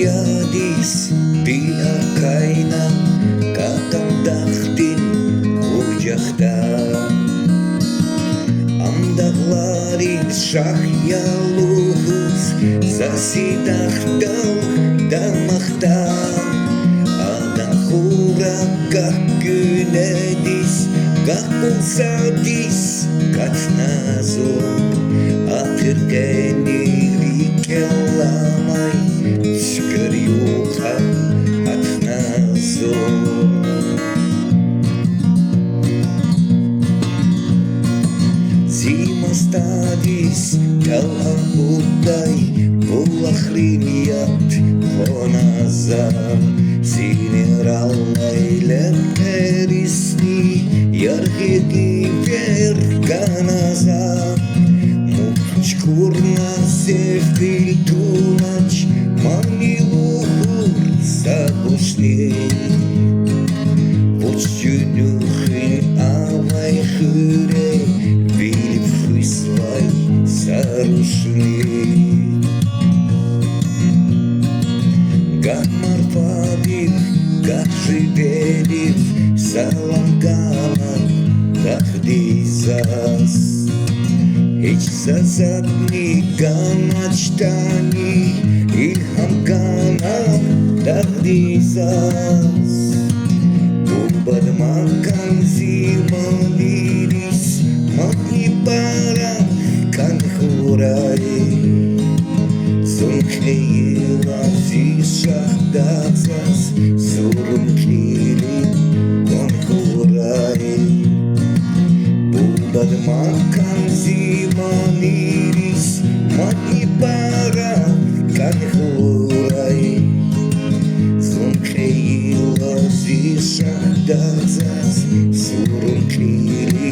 yadis bir akayna katandaktin ucakta Amdağların şah yalığız zasidaktal damakta Adan hura kak günedis kak pulsadis katnazor Atırkeni rikelamay çıkarıyorha atnazor Zima stadis yalan buday Bulahriniyat honazam Siniralaylem terisni Yargedi verganazam Mukçkurna sefil tunaç Maniluhur sabusni Voççünüхin avay hüre Bilip hüsvay saruşni Gamar vadir, gahridelif Salam gaman, dahdizas Hiç sazatni ganaçtani İlham ganam, dahdizas Burbad makan zimaliris Magni barak kan hurai Zunkheyla zishahdatsas Zurum kili kon hurai Burbad makan zimaliris Magni barak kan hurai Zunkheyla zishahdatsas Zurum kili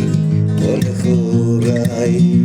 kon hurai